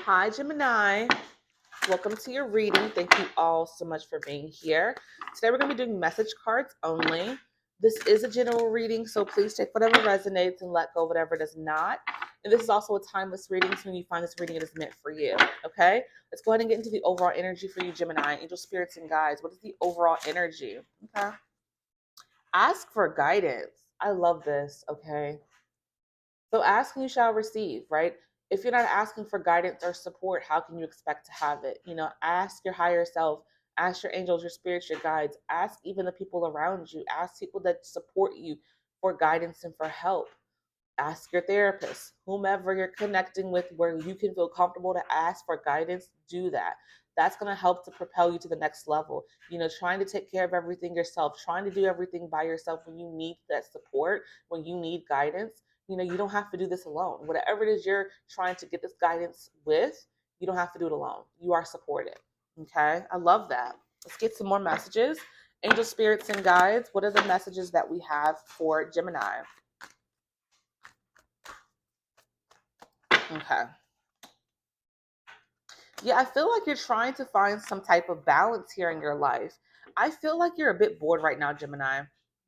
Hi, Gemini. Welcome to your reading. Thank you all so much for being here. Today we're going to be doing message cards only. This is a general reading, so please take whatever resonates and let go whatever does not. And this is also a timeless reading, so when you find this reading, it is meant for you. Okay? Let's go ahead and get into the overall energy for you, Gemini. Angel spirits and guides. What is the overall energy? Okay. Ask for guidance. I love this. Okay. So ask and you shall receive, right? If you're not asking for guidance or support, how can you expect to have it? Ask your higher self, ask your angels, your spirits, your guides, ask even the people around you, ask people that support you for guidance and for help. Ask your therapist, whomever you're connecting with, where you can feel comfortable to ask for guidance, do that. That's going to help to propel you to the next level. Trying to take care of everything yourself, trying to do everything by yourself when you need that support, when you need guidance, you don't have to do this alone. Whatever it is you're trying to get this guidance with, you don't have to do it alone. You are supported. Okay. I love that. Let's get some more messages. Angel spirits and guides. What are the messages that we have for Gemini? Okay. Yeah, I feel like you're trying to find some type of balance here in your life. I feel like you're a bit bored right now, Gemini,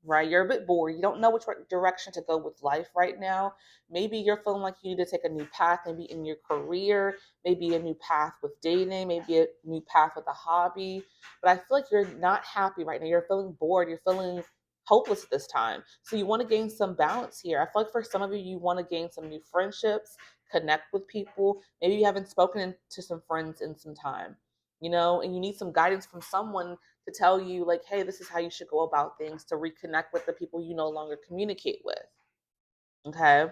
right? You're a bit bored. You don't know which direction to go with life right now. Maybe you're feeling like you need to take a new path, maybe in your career, maybe a new path with dating, maybe a new path with a hobby. But I feel like you're not happy right now. You're feeling bored. You're feeling hopeless at this time. So you want to gain some balance here. I feel like for some of you, you want to gain some new friendships, connect with people. Maybe you haven't spoken to some friends in some time, and you need some guidance from someone to tell you, like, hey, this is how you should go about things, to reconnect with the people you no longer communicate with. Okay.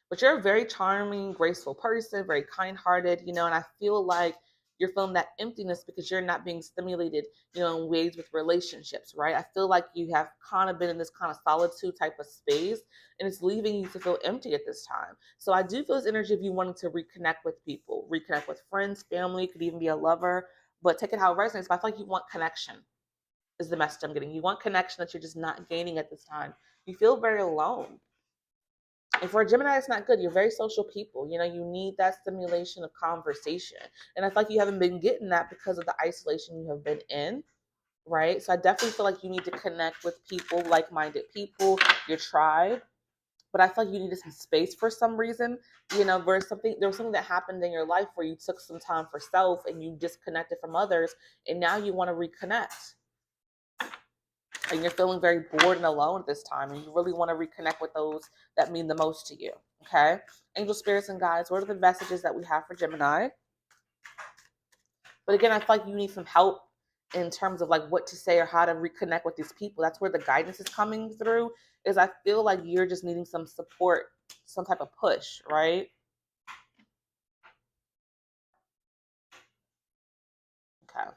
But you're a very charming, graceful person, very kind-hearted, and I feel like you're feeling that emptiness because you're not being stimulated, in ways with relationships, right? I feel like you have kind of been in this kind of solitude type of space, and it's leaving you to feel empty at this time. So I do feel this energy of you wanting to reconnect with people, reconnect with friends, family, could even be a lover, but take it how it resonates. But I feel like you want connection, is the message I'm getting. You want connection that you're just not gaining at this time. You feel very alone. And for a Gemini, it's not good. You're very social people. You need that stimulation of conversation. And I feel like you haven't been getting that because of the isolation you have been in, right? So I definitely feel like you need to connect with people, like-minded people, your tribe. But I feel like you needed some space for some reason. There was something that happened in your life where you took some time for self and you disconnected from others, and now you want to reconnect. And you're feeling very bored and alone at this time, and you really want to reconnect with those that mean the most to you. Okay. Angel spirits and guides, what are the messages that we have for Gemini? But again, I feel like you need some help in terms of like what to say or how to reconnect with these people. That's where the guidance is coming through. Is I feel like you're just needing some support, some type of push, right? Okay.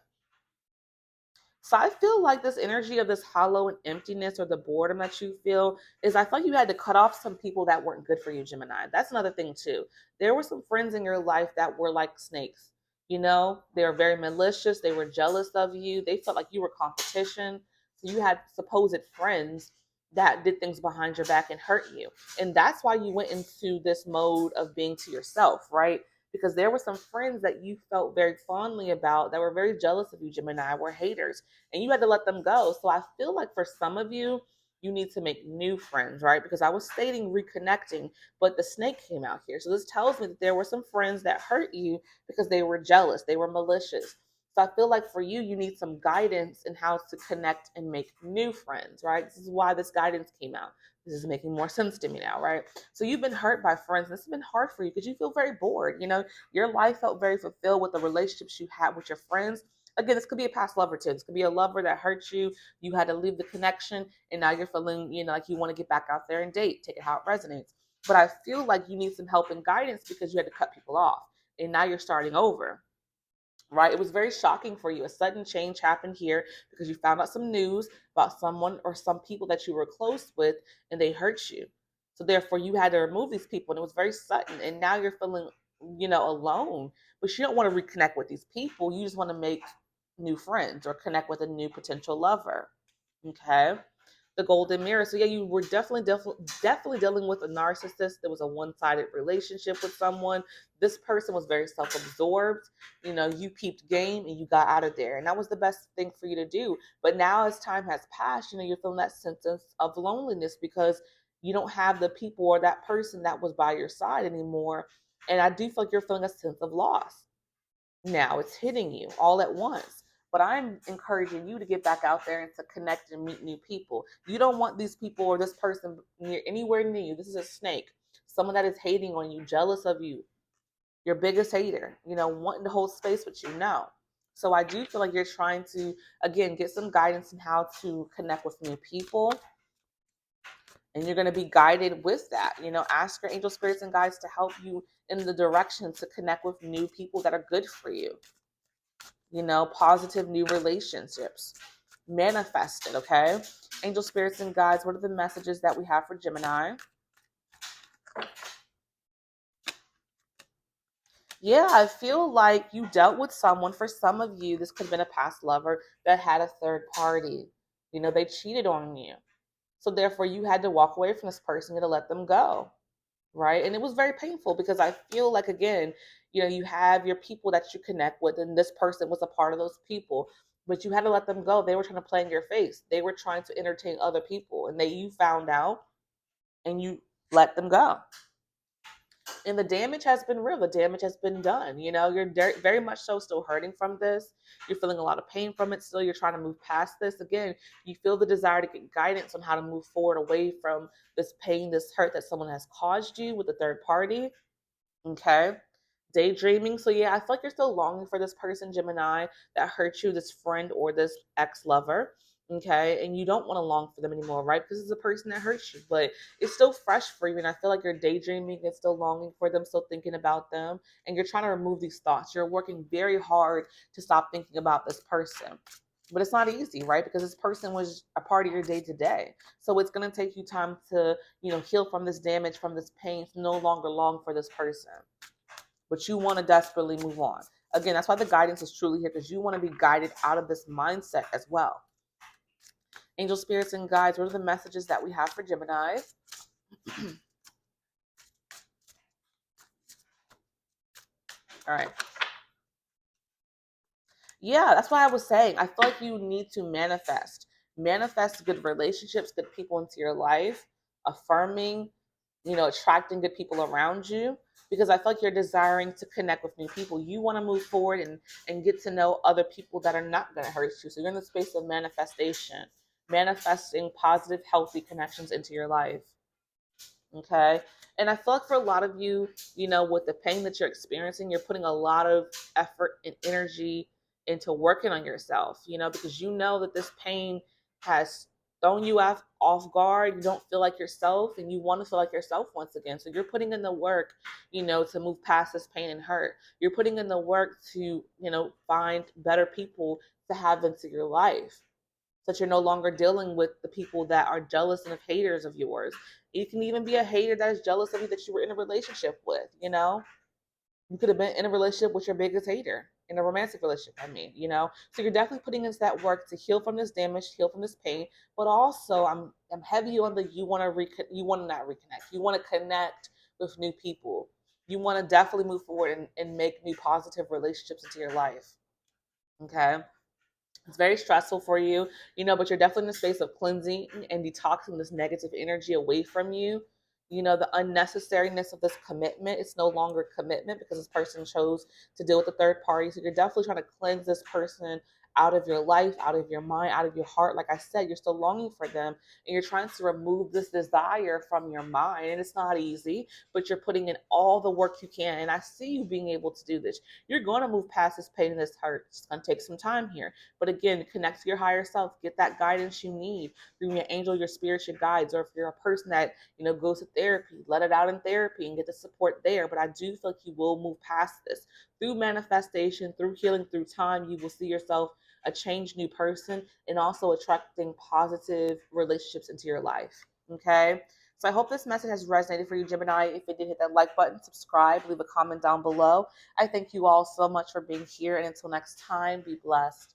So I feel like this energy of this hollow and emptiness, or the boredom that you feel, is I feel like you had to cut off some people that weren't good for you, Gemini. That's another thing too. There were some friends in your life that were like snakes. They were very malicious. They were jealous of you. They felt like you were competition. So you had supposed friends that did things behind your back and hurt you. And that's why you went into this mode of being to yourself, right? Because there were some friends that you felt very fondly about that were very jealous of you, Gemini, were haters, and you had to let them go. So I feel like for some of you, you need to make new friends, right? Because I was stating reconnecting, but the snake came out here. So this tells me that there were some friends that hurt you because they were jealous, they were malicious. So I feel like for you, you need some guidance in how to connect and make new friends, right? This is why this guidance came out. This is making more sense to me now, right? So you've been hurt by friends. This has been hard for you because you feel very bored. Your life felt very fulfilled with the relationships you had with your friends. Again, this could be a past lover too. This could be a lover that hurt you. You had to leave the connection, and now you're feeling, like you want to get back out there and date. Take it how it resonates. But I feel like you need some help and guidance because you had to cut people off, and now you're starting over. Right? It was very shocking for you. A sudden change happened here because you found out some news about someone or some people that you were close with, and they hurt you. So therefore you had to remove these people, and it was very sudden. And now you're feeling, alone, but you don't want to reconnect with these people. You just want to make new friends or connect with a new potential lover. Okay. the golden mirror. So yeah, you were definitely dealing with a narcissist. There was a one-sided relationship with someone. This person was very self-absorbed. You peeped game and you got out of there, and that was the best thing for you to do. But now, as time has passed, you're feeling that sense of loneliness because you don't have the people or that person that was by your side anymore. And I do feel like you're feeling a sense of loss. Now it's hitting you all at once. But I'm encouraging you to get back out there and to connect and meet new people. You don't want these people or this person anywhere near you. This is a snake. Someone that is hating on you, jealous of you, your biggest hater, wanting to hold space with you. No. So I do feel like you're trying to, again, get some guidance in how to connect with new people. And you're going to be guided with that. Ask your angel spirits and guides to help you in the direction to connect with new people that are good for you. Positive new relationships. Manifest it, okay? Angel spirits and guides, what are the messages that we have for Gemini? Yeah, I feel like you dealt with someone. For some of you, this could have been a past lover that had a third party. They cheated on you. So therefore, you had to walk away from this person. You had to let them go, right? And it was very painful because I feel like, again, you have your people that you connect with, and this person was a part of those people, but you had to let them go. They were trying to play in your face. They were trying to entertain other people, and you found out, and you let them go. And the damage has been real. The damage has been done. You're very much so still hurting from this. You're feeling a lot of pain from it still. You're trying to move past this. Again, you feel the desire to get guidance on how to move forward away from this pain, this hurt that someone has caused you with a third party. Okay. Daydreaming. So yeah, I feel like you're still longing for this person, Gemini, that hurt you, this friend or this ex-lover. Okay. And you don't want to long for them anymore, right? Because it's a person that hurts you, but it's still fresh for you. And I feel like you're daydreaming and still longing for them, still thinking about them. And you're trying to remove these thoughts. You're working very hard to stop thinking about this person. But it's not easy, right? Because this person was a part of your day to day. So it's going to take you time to, heal from this damage, from this pain, to no longer long for this person. But you want to desperately move on. Again, that's why the guidance is truly here, because you want to be guided out of this mindset as well. Angel spirits and guides, what are the messages that we have for Gemini? All right. Yeah, that's why I was saying. I feel like you need to manifest good relationships, good people into your life, affirming, attracting good people around you, because I feel like you're desiring to connect with new people. You want to move forward and get to know other people that are not going to hurt you. So you're in the space of manifestation, manifesting positive, healthy connections into your life. Okay. And I feel like for a lot of you, with the pain that you're experiencing, you're putting a lot of effort and energy into working on yourself, because you know that this pain has thrown you off guard. You don't feel like yourself, and you want to feel like yourself once again. So you're putting in the work, to move past this pain and hurt. You're putting in the work to, find better people to have into your life, so that you're no longer dealing with the people that are jealous and of haters of yours. You can even be a hater that is jealous of you that you were in a relationship with. You could have been in a relationship with your biggest hater, in a romantic relationship, So you're definitely putting into that work to heal from this damage, heal from this pain. But also, I'm heavy on the you want to not reconnect. You want to connect with new people. You want to definitely move forward and make new positive relationships into your life. Okay. It's very stressful for you, but you're definitely in a space of cleansing and detoxing this negative energy away from you. The unnecessariness of this commitment, it's no longer commitment because this person chose to deal with the third party. So you're definitely trying to cleanse this person out of your life, out of your mind, out of your heart. Like I said, you're still longing for them, and you're trying to remove this desire from your mind. And it's not easy, but you're putting in all the work you can. And I see you being able to do this. You're going to move past this pain and this hurt. It's going to take some time here. But again, connect to your higher self. Get that guidance you need through your angel, your spirit, your guides. Or if you're a person that, goes to therapy, let it out in therapy and get the support there. But I do feel like you will move past this. Through manifestation, through healing, through time, you will see yourself a changed new person, and also attracting positive relationships into your life. Okay. So I hope this message has resonated for you, Gemini. If it did, hit that like button, subscribe, leave a comment down below. I thank you all so much for being here. And until next time, be blessed.